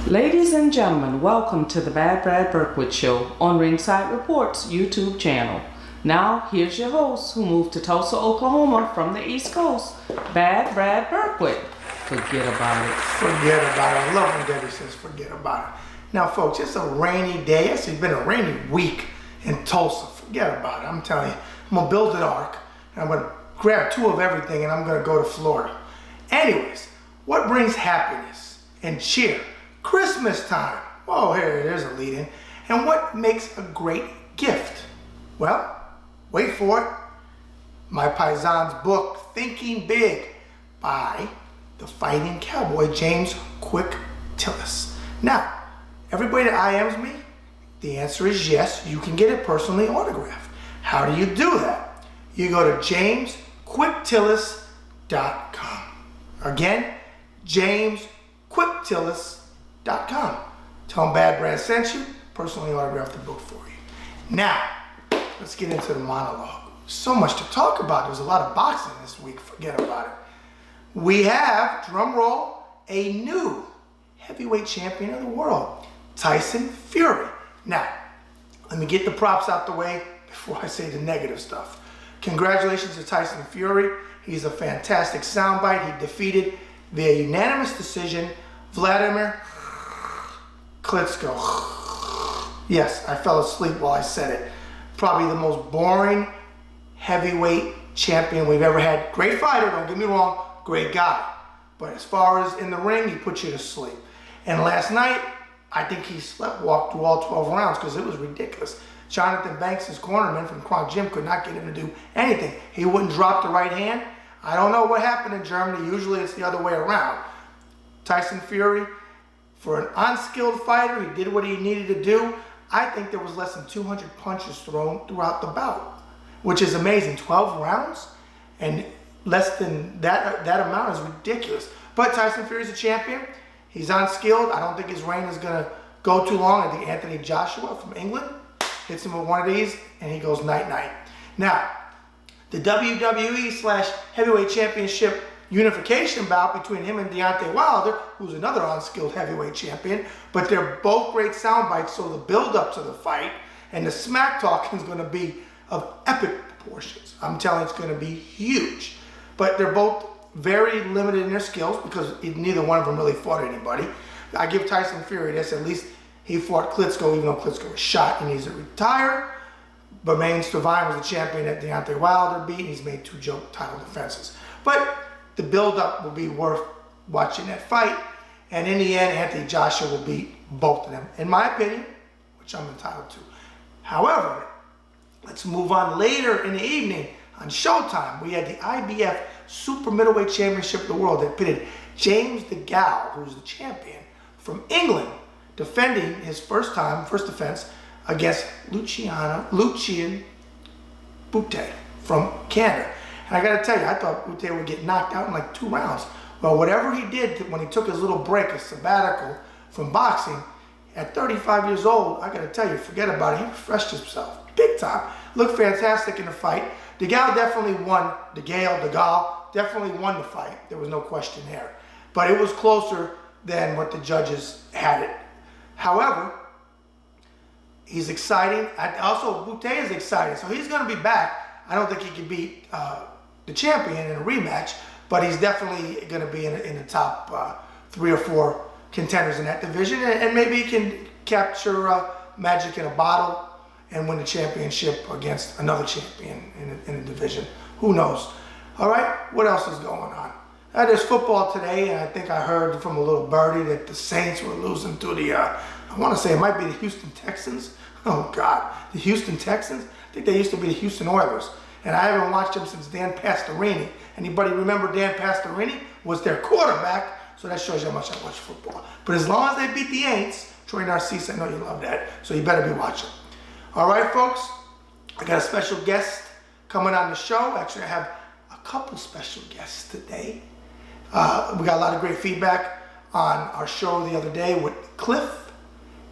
Ladies and gentlemen, welcome to the Bad Brad Berkwitt Show on Ringside Reports YouTube channel. Now, here's your host who moved to Tulsa, Oklahoma from the East Coast, Bad Brad Berkwitt. Forget about it. Forget about it. I love when Debbie says forget about it. Now, folks, it's a rainy day. It's been a rainy week in Tulsa. Forget about it. I'm telling you, I'm going to build an ark, and I'm going to grab two of everything, and I'm going to go to Florida. Anyways, what brings happiness and cheer? Christmas time. Oh, here, there's a lead in. And what makes a great gift? Well, wait for it. My Paisan's book, Thinking Big, by the fighting cowboy, James Quick Tillis. Now, everybody that IMs me, the answer is yes, you can get it personally autographed. How do you do that? You go to jamesquicktillis.com. Again, jamesquicktillis.com. Tell them Bad Brad sent you, personally autograph the book for you. Now, let's get into the monologue. So much to talk about. There's a lot of boxing this week. Forget about it. We have, drum roll, a new heavyweight champion of the world, Tyson Fury. Now, let me get the props out the way before I say the negative stuff. Congratulations to Tyson Fury. He's a fantastic soundbite. He defeated via unanimous decision Vladimir Klitschko. Yes, I fell asleep while I said it. Probably the most boring heavyweight champion we've ever had. Great fighter, don't get me wrong, great guy. But as far as in the ring, he put you to sleep. And last night, I think he walked through all 12 rounds because it was ridiculous. Jonathan Banks, his cornerman from Kronk Gym, could not get him to do anything. He wouldn't drop the right hand. I don't know what happened in Germany. Usually it's the other way around. Tyson Fury, for an unskilled fighter, he did what he needed to do. I think there was less than 200 punches thrown throughout the bout, which is amazing. 12 rounds and less than that amount is ridiculous. But Tyson Fury's a champion. He's unskilled. I don't think his reign is going to go too long. I think Anthony Joshua from England hits him with one of these, and he goes night-night. Now, the WWE/Heavyweight Championship unification bout between him and Deontay Wilder, who's another unskilled heavyweight champion, but they're both great sound bites, so the build-up to the fight and the smack talking is going to be of epic proportions. I'm telling you, it's going to be huge. But they're both very limited in their skills because neither one of them really fought anybody. I give Tyson Fury this. At least he fought Klitschko, even though Klitschko was shot and needs to retire. But Maine Stavine was the champion that Deontay Wilder beat. He's made 2 title defenses. But the build-up will be worth watching that fight. And in the end, Anthony Joshua will beat both of them, in my opinion, which I'm entitled to. However, let's move on later in the evening on Showtime. We had the IBF Super Middleweight Championship of the World that pitted James DeGale, who's the champion, from England, defending his first defense against Lucian Bute from Canada. And I got to tell you, I thought Bute would get knocked out in like 2 rounds. Well, whatever he did when he took his little break, a sabbatical from boxing, at 35 years old, I got to tell you, forget about it. He refreshed himself big time. Looked fantastic in the fight. DeGale definitely won. DeGale definitely won the fight. There was no question there. But it was closer than what the judges had it. However, he's exciting. Also, Bute is exciting. So he's going to be back. I don't think he can beat the champion in a rematch, but he's definitely going to be in the top 3 or 4 contenders in that division, and maybe he can capture magic in a bottle and win the championship against another champion in the division. Who knows? All right, what else is going on? There's football today, and I think I heard from a little birdie that the Saints were losing to the, I want to say it might be the Houston Texans. Oh, God, the Houston Texans? I think they used to be the Houston Oilers. And I haven't watched them since Dan Pastorini. Anybody remember Dan Pastorini? Was their quarterback, so that shows you how much I watch football. But as long as they beat the Aints, Troy Narcisse, I know you love that, so you better be watching. All right, folks, I got a special guest coming on the show. Actually, I have a couple special guests today. We got a lot of great feedback on our show the other day with Cliff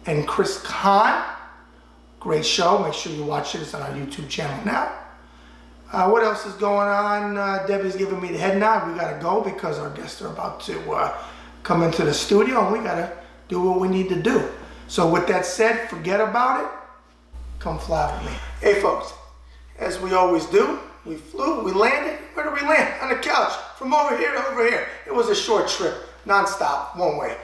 and Chris Kahn. Great show. Make sure you watch it. It's on our YouTube channel now. What else is going on? Debbie's giving me the head nod. We got to go because our guests are about to come into the studio and we got to do what we need to do. So with that said, forget about it. Come fly with me. Hey folks, as we always do, we flew, we landed. Where did we land? On the couch, from over here to over here. It was a short trip, non-stop, one way.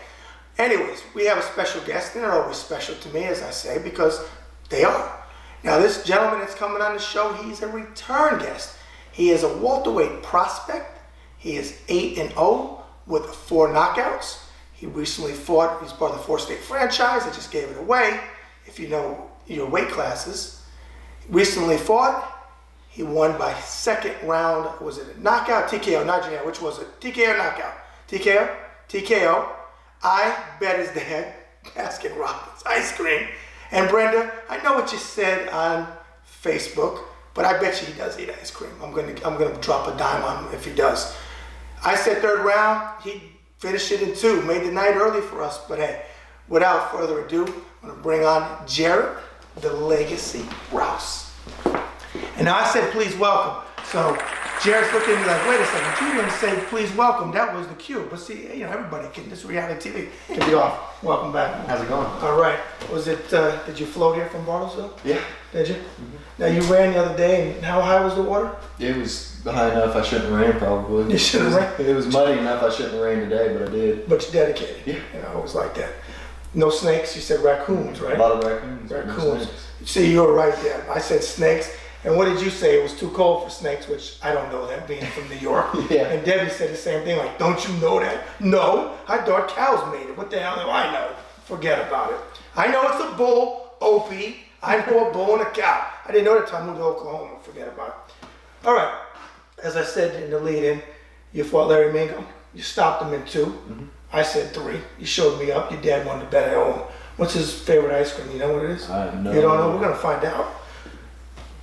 Anyways, we have a special guest. They're always special to me, as I say, because they are. Now this gentleman that's coming on the show, he's a return guest. He is a welterweight prospect. He is 8-0 with 4 knockouts. He recently fought, he's part of the 4-state franchise. I just gave it away, if you know your weight classes. Recently fought, he won by second round, was it a knockout? TKO, not JL, which was it? TKO knockout? TKO? TKO. I bet his dad, Baskin Robbins ice cream. And Brenda, I know what you said on Facebook, but I bet you he does eat ice cream. I'm gonna drop a dime on him if he does. I said third round, he finished it in 2, made the night early for us, but hey, without further ado, I'm gonna bring on Jarrett, the Legacy Rouse. And now I said, please welcome. So Jarrett's looking at me like, wait a second, you didn't say please welcome, that was the cue. But see, you know, everybody can, this reality TV can be off. Welcome back. How's it going? All right, was it, did you float here from Bartlesville? Yeah. Did you? Mm-hmm. Now you ran the other day, and how high was the water? It was high enough I shouldn't have ran probably. You shouldn't have ran? It was muddy enough I shouldn't have ran today, but I did. But you're dedicated. Yeah. You know, I always like that. No snakes, you said raccoons, right? A lot of raccoons. Raccoons. See, you were right there. I said snakes. And what did you say? It was too cold for snakes, which I don't know that, being from New York. Yeah. And Debbie said the same thing, like, don't you know that? No, I thought cows made it. What the hell do I know? Forget about it. I know it's a bull, Opie. I know a bull and a cow. I didn't know that until I moved to Oklahoma. Forget about it. All right. As I said in the lead-in, you fought Larry Mingo. You stopped him in 2. Mm-hmm. I said 3. You showed me up. Your dad wanted to bet at home. What's his favorite ice cream? You know what it is? I have no You don't know? idea. We're going to find out.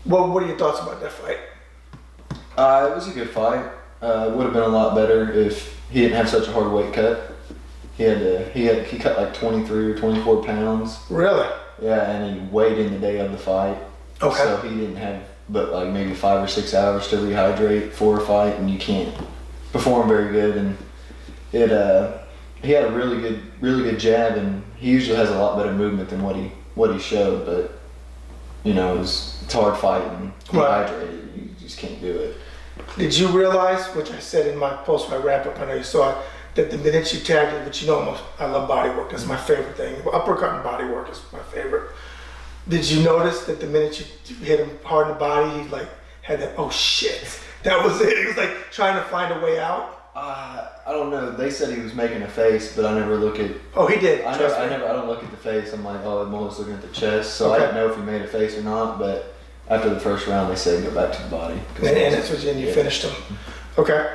What are your thoughts about that fight? It was a good fight. It would have been a lot better if he didn't have such a hard weight cut. He cut like 23 or 24 pounds. Really? Yeah, and he weighed in the day of the fight. Okay. So he didn't have but like maybe 5 or 6 hours to rehydrate for a fight, and you can't perform very good. And he had a really good jab, and he usually has a lot better movement than what he showed. But you know, it's hard fighting, dehydrated. You just can't do it. Did you realize, which I said in my post, my wrap-up, I know you saw it, that the minute you tagged it, but you know I love body work. That's my favorite thing. Uppercut and body work is my favorite. Did you notice that the minute you hit him hard in the body, he like had that, oh shit, that was it. He was like trying to find a way out. I don't know. They said he was making a face, but I never look at. Oh, he did. I don't look at the face. I'm like, oh, I'm always looking at the chest. So I didn't know if he made a face or not. But after the first round, they said go back to the body. And that's what you finished him. Okay.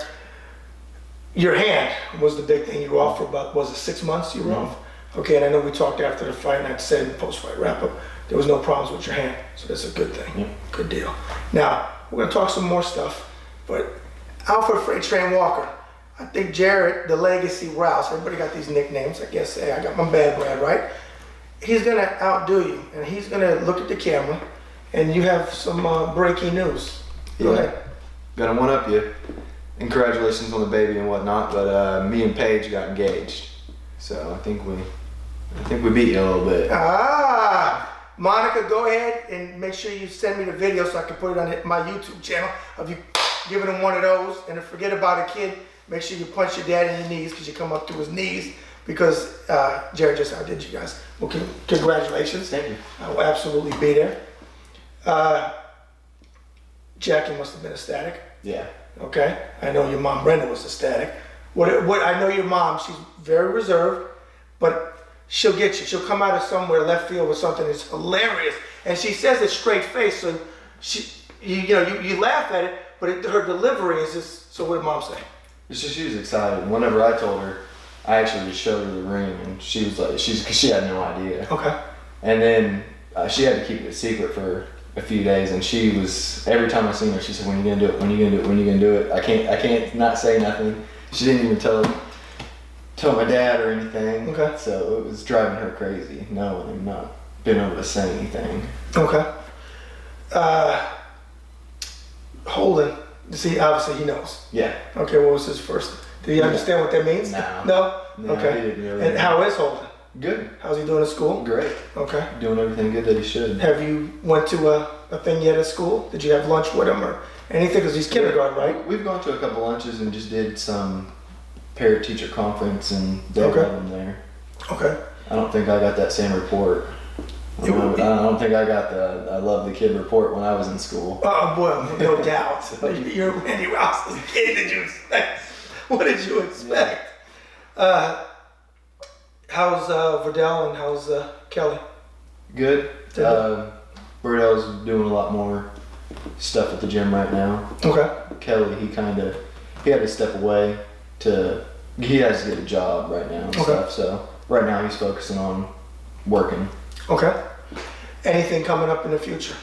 Your hand was the big thing. You were off for about, was it 6 months? You were off. Okay, and I know we talked after the fight, and I said in the post-fight wrap-up, there was no problems with your hand, so that's a good thing. Yep. Good deal. Now we're gonna talk some more stuff, but Alfred Freight Train Walker. I think Jarrett, the Legacy Rouse, everybody got these nicknames, I guess. Hey, I got my bad Brad, right? He's gonna outdo you, and he's gonna look at the camera, and you have some breaking news. Go ahead. Gonna one up you. And congratulations on the baby and whatnot, but me and Paige got engaged. So I think we beat you a little bit. Monica, go ahead and make sure you send me the video so I can put it on my YouTube channel of you giving him one of those. And to forget about a kid, make sure you punch your dad in the knees because you come up to his knees because Jarrett just outdid you guys. Well, congratulations. Thank you. I will absolutely be there. Jackie must have been ecstatic. Yeah. Okay. I know your mom Brenda was ecstatic. What I know your mom, she's very reserved, but she'll get you. She'll come out of somewhere left field with something that's hilarious, and she says it straight face. So you laugh at it, but her delivery is just. So what did mom say? It's just she was excited. Whenever I told her, I actually just showed her the ring, and she was like, because she had no idea. Okay. And then she had to keep it a secret for a few days, and she was, every time I seen her, she said, when you gonna do it, when you gonna do it, when you gonna do it? I can't not say nothing. She didn't even tell my dad or anything. Okay. So it was driving her crazy, knowing and not being able to say anything. Okay. Holden, see, obviously he knows. Yeah. Okay, what was his first? Do you understand what that means? No. No? No, okay. he didn't really and know. how is Holden? Good. How's he doing at school? Great. Okay. Doing everything good that he should. Have you went to a thing yet at school? Did you have lunch with him or anything? Because he's kindergarten, right? We've gone to a couple lunches and just did some parent teacher conference, and they Okay. love him there. Okay. I don't think I got that same report. I don't think I got the I love the kid report when I was in school. Oh, well, no doubt. You're Randy Rouse's kid. Did you expect? What did you expect? How's Verdell and how's Kelly? Good. Burdell's doing a lot more stuff at the gym right now. Okay. Kelly, he had to step away he has to get a job right now and stuff. So right now he's focusing on working. Okay. Anything coming up in the future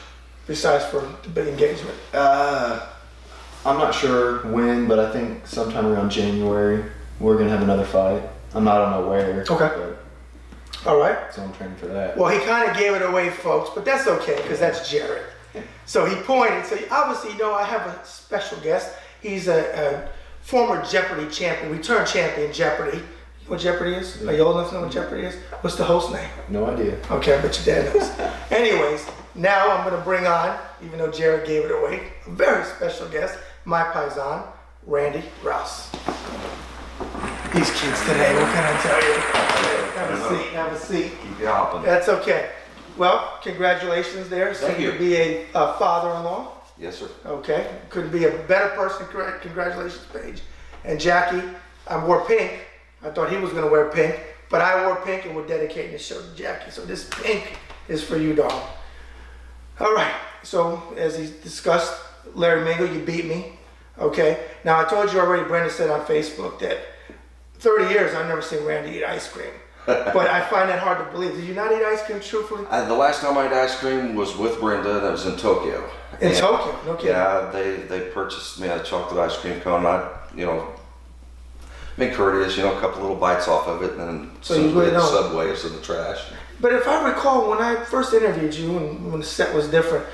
besides for the big engagement? I'm not sure when, but I think sometime around January we're gonna have another fight. I don't know where. Okay. But, all right. so I'm training for that. Well, he kind of gave it away, folks, but that's okay because that's Jarrett. So he pointed. So obviously, I have a special guest. He's a former Jeopardy champion, returned champion Jeopardy. You know what Jeopardy is? Are you old enough to know what Jeopardy is? What's the host name? No idea. Okay, I bet your dad knows. Anyways, now I'm going to bring on, even though Jarrett gave it away, a very special guest, my paisan, Randy Rouse. These kids today, what can I tell you? Have a seat. Keep you hopping. That's okay. Well, congratulations there. Thank Soon you. to be a father-in-law. Yes, sir. Okay. Couldn't be a better person. Congratulations, Paige. And Jackie, I wore pink. I thought he was going to wear pink, but I wore pink and we're dedicating the show to Jackie. So this pink is for you, dog. All right. So as he discussed, Larry Mingo, you beat me. Okay. Now I told you already, Brenda said on Facebook that 30 years I've never seen Randy eat ice cream. But I find that hard to believe. Did you not eat ice cream, truthfully? The last time I ate ice cream was with Brenda. That was in Tokyo. In Tokyo? No kidding. Yeah, they purchased me a chocolate ice cream cone. I, been courteous, a couple little bites off of it, and then So you really don't. Subways in the trash. But if I recall, when I first interviewed you and when the set was different,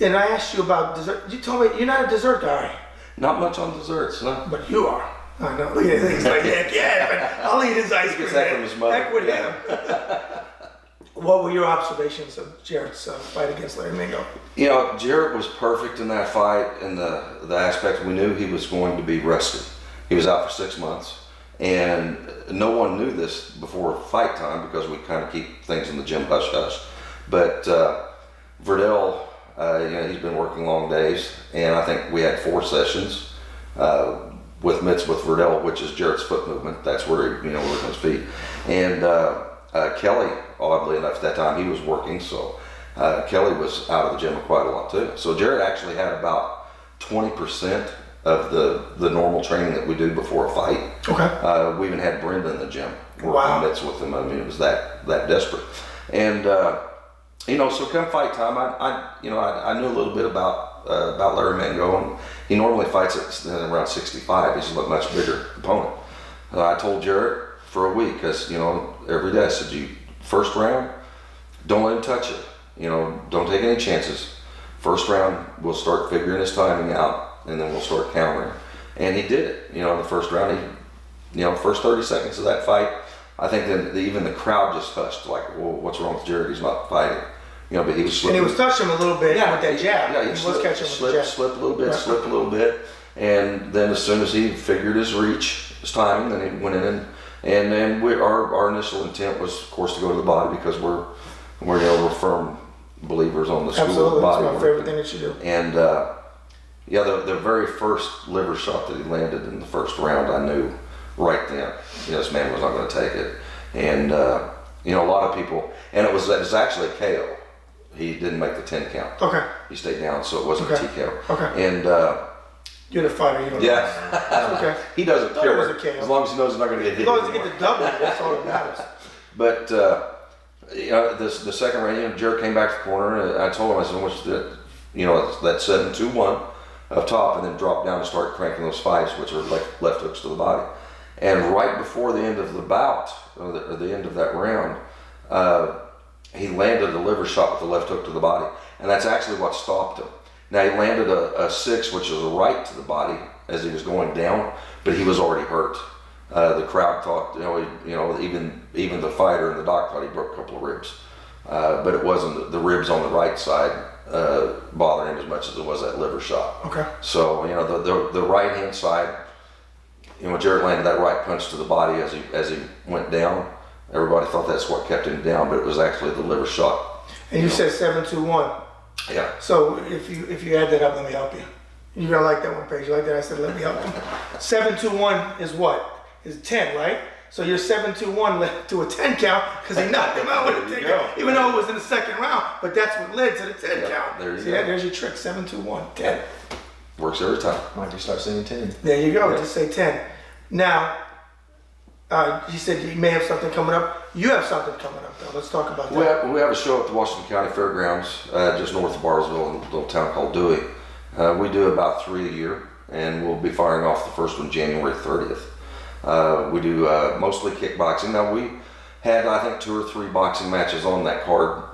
and I asked you about dessert, you told me you're not a dessert guy. Not much on desserts, no. But you are. I know. Look at this. He's like, yeah, but I'll eat his ice He cream. gets that from his mother. Heck with him. What were your observations of Jarrett's fight against Larry Mingo? Jarrett was perfect in that fight in the aspect we knew he was going to be rested. He was out for 6 months, and no one knew this before fight time because we kind of keep things in the gym hush hush. But Verdell, he's been working long days, and I think we had 4 sessions with mitts with Verdell, which is Jarrett's foot movement. That's where he, works on his feet. And Kelly, oddly enough, at that time he was working, so Kelly was out of the gym quite a lot too. So Jarrett actually had about 20% of the normal training that we do before a fight. Okay. We even had Brenda in the gym working Wow. mitts with him. I mean, it was that desperate. And so come fight time, I knew a little bit about Larry Mingo, and he normally fights at around 65. He's a much bigger opponent. I told Jarrett for a week, because every day I said, first round, don't let him touch it. Don't take any chances. First round, we'll start figuring his timing out, and then we'll start countering. And he did it. In the first round, first 30 seconds of that fight, I think that even the crowd just hushed, like, well, what's wrong with Jarrett? He's not fighting. But he was slipping. And he was touching him a little bit with that jab. Yeah, he was catching him with the jab. Slip a little bit, Right. slip a little bit. And then as soon as he figured his reach, his timing, then he went in. And then our initial intent was, of course, to go to the body because we're firm believers on the school Absolutely. of body That's my work. favorite thing that you do. And the very first liver shot that he landed in the first round, I knew right then, this man was not going to take it. And a lot of people, and it was actually a KO. He didn't make the 10 count. Okay. He stayed down, so it wasn't Okay. a TKO. Okay. And You're the fighter. You don't know. yeah, Okay. he doesn't Thought it care was a KO. as long as he knows he's not going to get As hit. long as you anymore. get the W, that's all that matters. But the second round, Jarrett came back to the corner, and I told him, I said, "What's that? That 7-2-1 up top, and then drop down and start cranking those fives, which are like left hooks to the body." And right before the end of the bout, or the end of that round, he landed a liver shot with the left hook to the body, and that's actually what stopped him. Now he landed a 6, which is a right to the body as he was going down, but he was already hurt. The crowd thought, even the fighter and the doc thought he broke a couple of ribs, but it wasn't the ribs on the right side bothering him as much as it was that liver shot. Okay. So the right hand side, Jarrett landed that right punch to the body as he went down. Everybody thought that's what kept him down, but it was actually the liver shot. And you said 7-2-1. Yeah. So if you add that up, let me help you. You're gonna like that one, Paige. You like that? I said, let me help you. 7-2-1 is what? Is 10, right? So your 7-2-1 led to a 10 count because he knocked him out with a 10 count, even though it was in the second round. But that's what led to the 10 count. There you See, go. there's your trick. 7-2-1, 10. Works every time. Might just start saying 10. There you go. Yeah. Just say 10. Now, you said you may have something coming up. You have something coming up, though. Let's talk about that. We have a show at the Washington County Fairgrounds, just north of Bartlesville, in a little town called Dewey. We do about 3 a year, and we'll be firing off the first one January 30th. We do mostly kickboxing. Now, we had, I think, 2 or 3 boxing matches on that card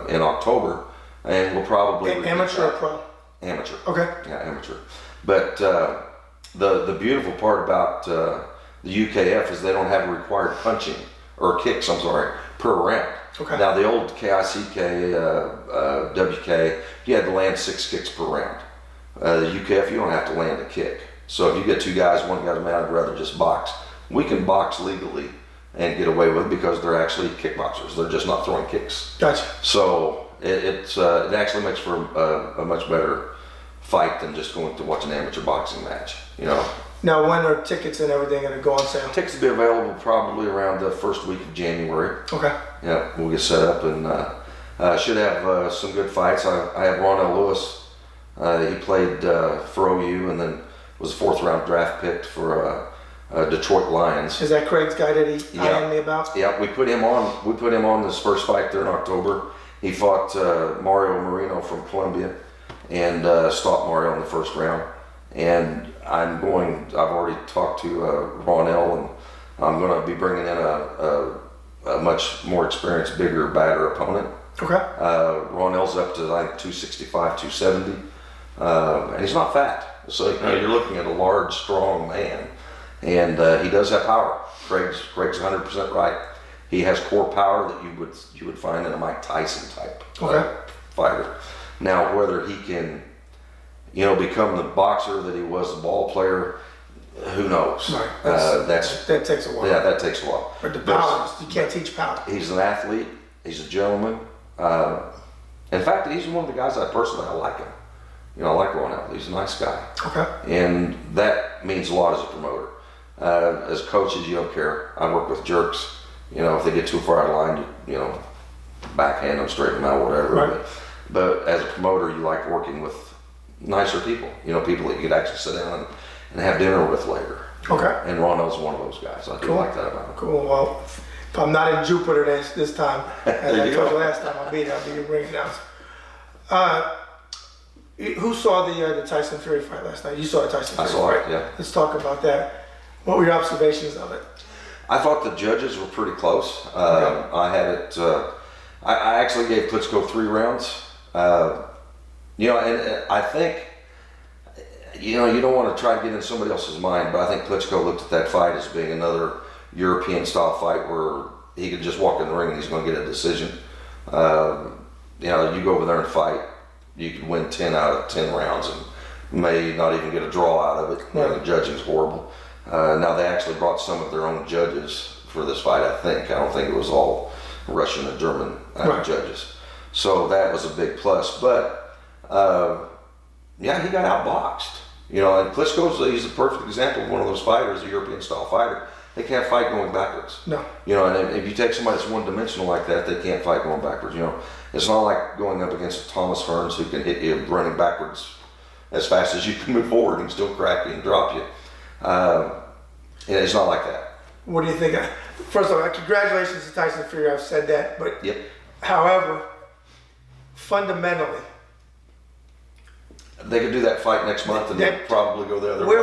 in October, and we'll probably... Amateur or pro? Amateur. Okay. Yeah, amateur. But the beautiful part about the UKF is they don't have a required punching, or kicks, I'm sorry, per round. Okay. Now, the old KICK, WK, you had to land 6 kicks per round. The UKF, you don't have to land a kick. So if you get 2 guys, one guy's mad, I'd rather just box. We can box legally and get away with it because they're actually kickboxers. They're just not throwing kicks. Gotcha. So it actually makes for a much better fight than just going to watch an amateur boxing match, Now, when are tickets and everything going to go on sale? Tickets will be available probably around the first week of January. Okay. Yeah, we'll get set up and should have some good fights. I have Ron Lewis. He played for OU and then was a 4th round draft pick for Detroit Lions. Is that Craig's guy that he ironed me about? Yeah, we put him on. We put him on this first fight there in October. He fought Mario Marino from Colombia and stopped Mario in the first round. And I've already talked to Ronell, and I'm going to be bringing in a much more experienced, bigger, badder opponent. Okay. Ronell's up to, I think, 265, 270, and he's not fat. So you're looking at a large, strong man, and he does have power. Craig's 100% right. He has core power that you would find in a Mike Tyson type fighter. Now, whether he can become the boxer that he was, the ball player, who knows? Right. That takes a while. Yeah, that takes a while. But the power, you can't teach power. He's an athlete. He's a gentleman. In fact, he's one of the guys I like him. I like Ronell. He's a nice guy. Okay. And that means a lot as a promoter. As coaches, you don't care. I work with jerks. If they get too far out of line, you backhand them, straighten them out, whatever. Right. But as a promoter, you like working with nicer people, people that you could actually sit down and have dinner with later. Okay. And Ronell's one of those guys. I do like that about him. Cool. Well, if I'm not in Jupiter this time, as I told you last time, I'll be in ring announcement. Who saw the Tyson Fury fight last night? You saw the Tyson Fury fight. I saw it, yeah. Let's talk about that. What were your observations of it? I thought the judges were pretty close. I had it. I actually gave Klitschko 3 rounds. And I think, you don't want to try to get in somebody else's mind, but I think Klitschko looked at that fight as being another European-style fight where he could just walk in the ring and he's going to get a decision. You go over there and fight, you could win 10 out of 10 rounds and may not even get a draw out of it. The judging's horrible. Now, they actually brought some of their own judges for this fight, I think. I don't think it was all Russian and German judges. So that was a big plus. But, he got outboxed. And he's a perfect example of one of those fighters, a European-style fighter. They can't fight going backwards. No. And if you take somebody that's one-dimensional like that, they can't fight going backwards. It's not like going up against Thomas Hearns who can hit you running backwards as fast as you can move forward and still crack you and drop you. It's not like that. What do you think? First of all, congratulations to Tyson Fury. I've said that, but however, fundamentally, they could do that fight next month and they'd probably go the other way.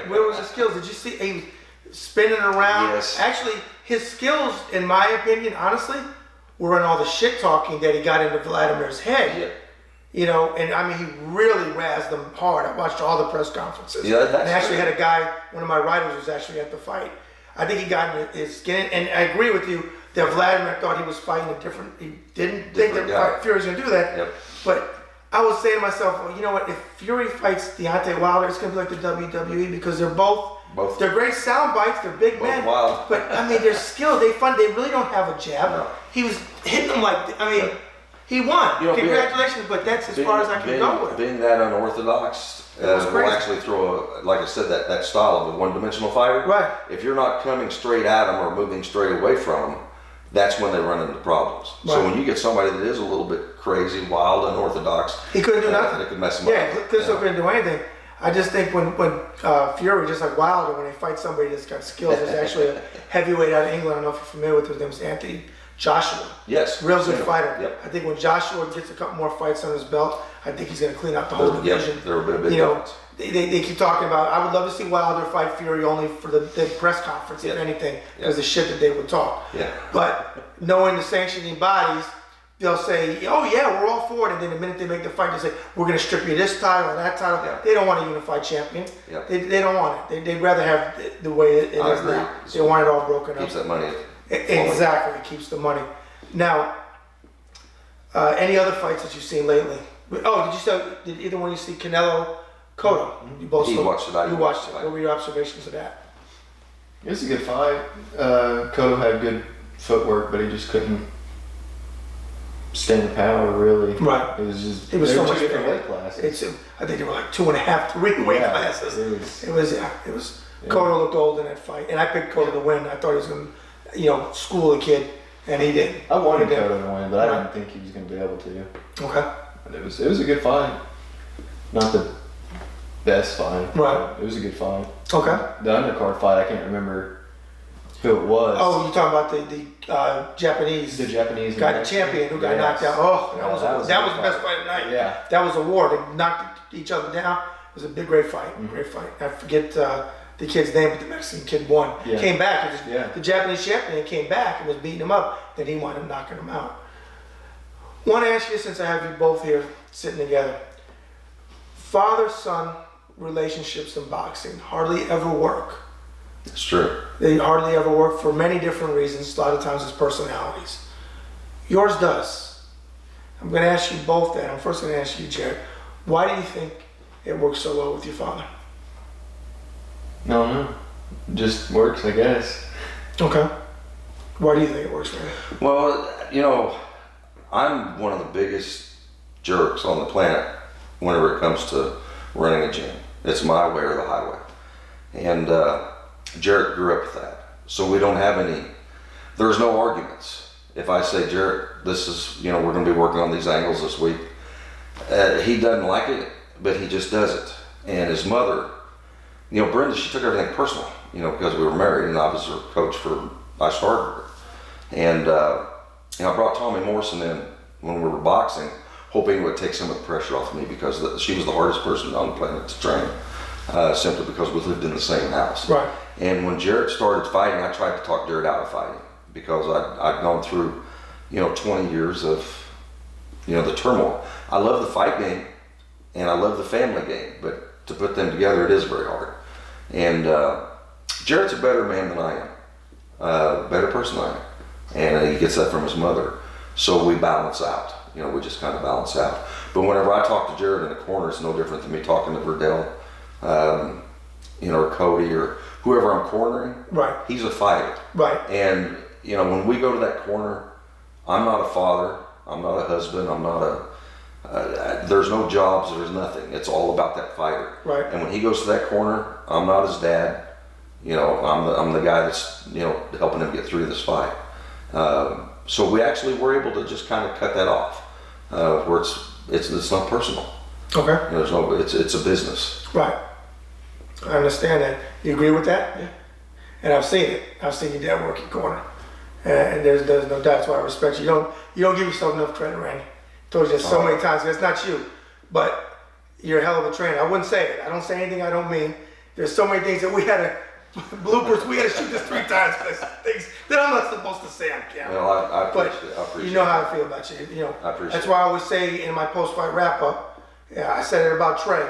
Where was his skills? Did you see he spinning around? Yes. Actually, his skills, in my opinion, honestly, were in all the shit talking that he got into Vladimir's head. You know, and I mean, he really razzed them hard. I watched all the press conferences. Yeah, that's and I actually true. had a guy, one of my writers was actually at the fight. I think he got in his skin, and I agree with you that Vladimir thought he was fighting a different, he didn't think Different that guy. Fury was going to do that. Yep. But I was saying to myself, well, you know what, if Fury fights Deontay Wilder, it's going to be like the WWE because they're both they're great sound bites, they're big Both men. wild. But I mean, they're skilled, they really don't have a jab. No. He was hitting them like, I mean, he won. You know, Congratulations, but that's as far as I can go with it. Being that unorthodox, was will crazy. actually throw, like I said, that style of a one-dimensional fighter. Right. If you're not coming straight at them or moving straight away from them, that's when they run into problems. So Right. when you get somebody that is a little bit crazy, wild, unorthodox, He couldn't do nothing. It could mess him Yeah, up. Klitschko couldn't do anything. I just think when Fury, just like Wilder, when they fight somebody that's got skills, there's actually a heavyweight out of England, I don't know if you're familiar with his name, is Anthony Joshua. Yes. Real good Yep. fighter. Yep. I think when Joshua gets a couple more fights on his belt, I think he's going to clean out the whole Yep, division. there will be a big You know, difference. they keep talking about, I would love to see Wilder fight Fury only for the press conference, if Yep. anything, Yep. because the shit that they would talk. Yeah. But knowing the sanctioning bodies, they'll say, oh yeah, we're all for it. And then the minute they make the fight, they say, we're going to strip you this title and that title. Yeah. They don't want a unified champion. Yeah. They don't want it. They'd rather have the way it I is agree. now. They want it all broken up. Keeps that money. Exactly, it keeps the money. Now, any other fights that you've seen lately? Oh, did either one of you see Canelo Cotto? You both He saw- watched it, I You didn't watched watch it. the fight. What were your observations of that? It was a good fight. Cotto had good footwork, but he just couldn't stand the power, really. Right. It was just, It was they so were much two different bigger. weight classes. I think they were like 2.5, 3 weight Yeah, classes. it It was. Yeah. Cotto looked old in that fight, and I picked Cotto to win. I thought he was going to, school the kid, and he didn't. I wanted He didn't. Cotto to win, but I Right. didn't think he was going to be able to. Okay. But it was a good fight. Not the best fight. Right. but it was a good fight. Okay. The undercard fight, I can't remember who it was. Oh, you're talking about the Japanese The Japanese guy, the American. champion who got Yes. knocked out. Oh, Yeah, that was the best fight of the night. Yeah. That was a war. They knocked each other down. It was a great fight. Great fight. I forget the kid's name, but the Mexican kid won. Yeah. Came back. Yeah. The Japanese champion came back and was beating him up. Then he wound up knocking him out. Want to ask you, since I have you both here sitting together, father-son relationships in boxing hardly ever work. It's true. They hardly ever work for many different reasons. A lot of times it's personalities. Yours does. I'm going to ask you both that. I'm first going to ask you, Jarrett. Why do you think it works so well with your father? No. Just works, I guess. Okay. Why do you think it works for you? Well, I'm one of the biggest jerks on the planet whenever it comes to running a gym. It's my way or the highway. And Jarrett grew up with that. So we don't have there's no arguments. If I say, Jarrett, this is, we're going to be working on these angles this week, he doesn't like it, but he just does it. And his mother, Brenda, she took everything personal, because we were married and I was her coach I started her. And, I brought Tommy Morrison in when we were boxing, hoping it would take some of the pressure off me because she was the hardest person on the planet to train, simply because we lived in the same house. Right. And when Jarrett started fighting, I tried to talk Jarrett out of fighting because I'd gone through, 20 years of, the turmoil. I love the fight game and I love the family game, but to put them together, it is very hard. And Jarrett's a better man than I am, better person than I am. And he gets that from his mother. So we balance out. We just kind of balance out. But whenever I talk to Jarrett in the corner, it's no different than me talking to Verdell, or Cody, or whoever I'm cornering. Right. He's a fighter. Right. And, when we go to that corner, I'm not a father. I'm not a husband. I'm not there's no jobs. There's nothing. It's all about that fighter. Right. And when he goes to that corner, I'm not his dad. I'm the guy that's, helping him get through this fight. So we actually were able to just kind of cut that off, where it's not personal. Okay. It's a business. Right. I understand that. You agree with that? Yeah. And I've seen it. I've seen your dad work your corner. And there's no doubt. That's why I respect you. You don't give yourself enough credit, Randy. I told you this so many times. It's not you, but you're a hell of a trainer. I wouldn't say it. I don't say anything I don't mean. There's so many things that we had to bloopers. We got to shoot this 3 times because things that I'm not supposed to say on camera. Well, I But appreciate it. I appreciate you know it. how I feel about you. You know, I appreciate that's it. why I always say in my post-fight wrap-up, I said it about Trey,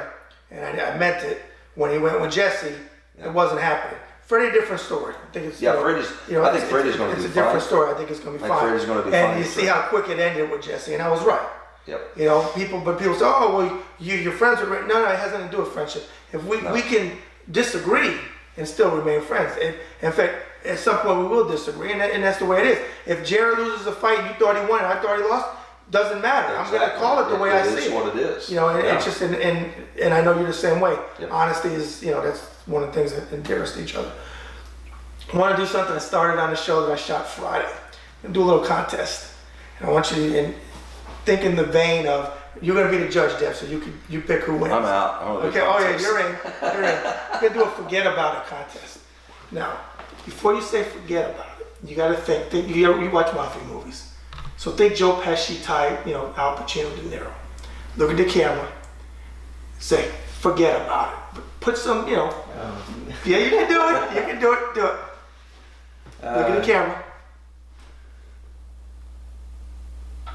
and I meant it when he went with Jesse. It wasn't happening. Freddie, different story. I think it's Yeah, Freddie's. I think Freddie's going to be It's a fine. different story. I think it's going to be I think fine. Freddie's gonna be fine And you with see Freddie. how quick it ended with Jesse, and I was right. Yep. You know, people say, "Oh, well, your friends are right." No, it has nothing to do with friendship. If we can disagree and still remain friends. And in fact, at some point we will disagree, and that's the way it is. If Jarrett loses a fight, and you thought he won, and I thought he lost, doesn't matter. I'm going to call it the way I see it. It is what it is. You know, and Yeah. it's just, and I know you're the same way. Yep. Honesty is, that's one of the things that endear us to each other. I want to do something that started on the show that I shot Friday. I'm going to do a little contest. And I want you to think in the vein of, you're going to be the judge, Deb, so you pick who wins. I'm out. I don't do Okay, oh yeah, contests. you're in. We're going to do a forget about it contest. Now, before you say forget about it, you got to think you watch mafia movies. So think Joe Pesci type, Al Pacino, De Niro. Look at the camera. Say, forget about it. But put some, yeah, you can do it. You can do it. Do it. Look at the camera. I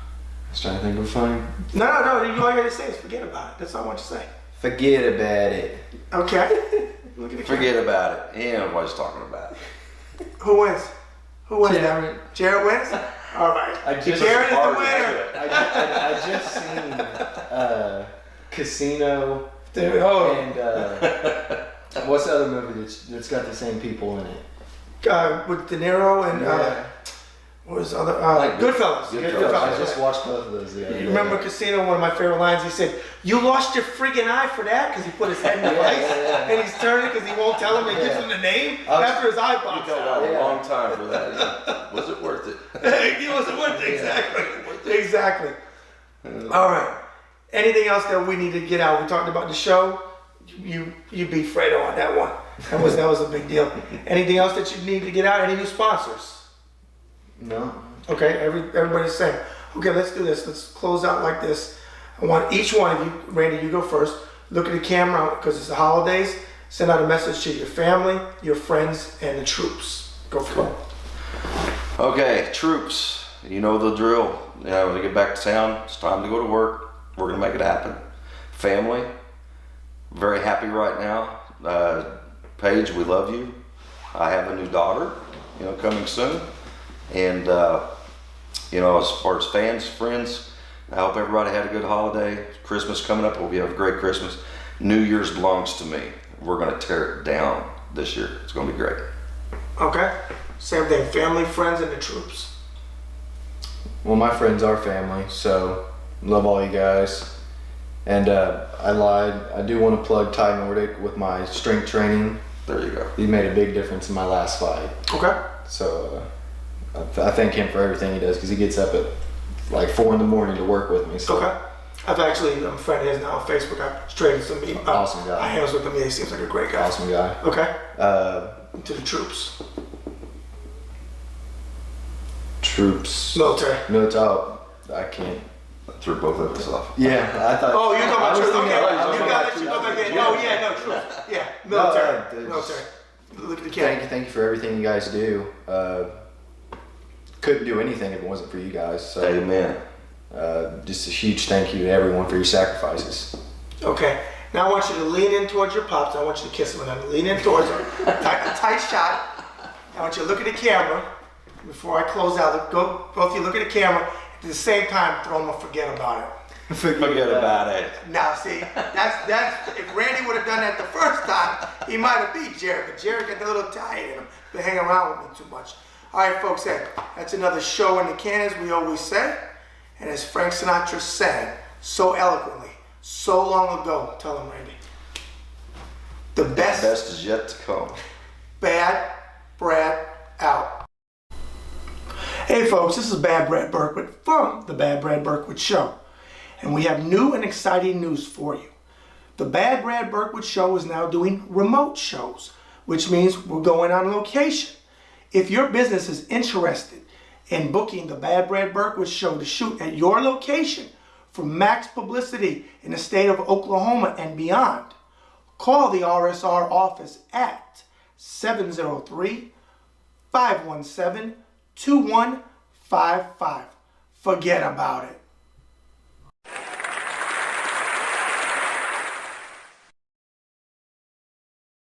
was trying to think of a funny. No. All you gotta say is forget about it. That's all I want you to say. Forget about it. Okay. Look at the camera. Forget about it. He knows what he's talking about. Who wins? Who wins? Jarrett. Jarrett wins? All right. Jarrett is the winner. I just seen Casino Oh, and what's the other movie that's got the same people in it? with De Niro and Yeah. what was the other? Like Goodfellas. Goodfellas. I just watched both of those the other day. You remember Casino? One of my favorite lines. He said, "You lost your friggin' eye for that," because he put his head in the Yeah, ice yeah. and he's turning because he won't tell him. And gives him the name after his eye You pops held out. out a Yeah. long time for that. Was it worth it? He wasn't worth it. Exactly. All right. Anything else that we need to get out? We talked about the show. You beat Fredo on that one. That was a big deal. Anything else that you need to get out? Any new sponsors? No. Okay, everybody's saying, okay, let's do this. Let's close out like this. I want each one of you, Randy, you go first. Look at the camera because it's the holidays. Send out a message to your family, your friends, and the troops. Go for it. Okay, troops, you know the drill. When we get back to town, it's time to go to work. We're going to make it happen. Family, very happy right now. Paige, we love you. I have a new daughter, coming soon. And, as far as fans, friends, I hope everybody had a good holiday. Christmas coming up. Hope you have a great Christmas. New Year's belongs to me. We're going to tear it down this year. It's going to be great. Okay. Same thing. Family, friends, and the troops. Well, my friends are family, so love all you guys. And I lied. I do want to plug Ty Nordic with my strength training. There you go. He made a big difference in my last fight. Okay. So I thank him for everything he does because he gets up at like 4 in the morning to work with me. So Okay. I'm a friend of his now on Facebook. I've traded some Awesome guy. I hands with him. Yeah, he seems like a great guy. awesome guy. Okay. Uh, To the troops. troops. Military. Oh, I can't. I threw both of us off. Yeah, I thought. Oh, you're talking about I was troops. thinking- Okay. I was You thinking got about it. You troops. got it. Oh, yeah, no, troops. Yeah. Military. just- Military. Look at the Thank camera. you for everything you guys do. Couldn't do anything if it wasn't for you guys. So Amen. just a huge thank you to everyone for your sacrifices. Okay. Now I want you to lean in towards your pops. I want you to kiss him. And lean in towards him. A tight shot. I want you to look at the camera before I close out. Both of you look at the camera. At the same time, throw him a forget about it. Forget about it. Now, see, that's if Randy would have done that the first time, he might have beat Jarrett. But Jarrett got a little tired in him. Been hanging around with me too much. All right, folks, that's another show in the can, as we always say. And as Frank Sinatra sang so eloquently, so long ago, tell him, Randy, the best, Best is yet to come. Bad Brad out. Hey, folks, this is Bad Brad Berkwitt from the Bad Brad Berkwitt Show. And we have new and exciting news for you. The Bad Brad Berkwitt Show is now doing remote shows, which means we're going on location. If your business is interested in booking the Bad Brad Berkwitt Show to shoot at your location for max publicity in the state of Oklahoma and beyond, call the RSR office at 703-517-2155. Forget about it.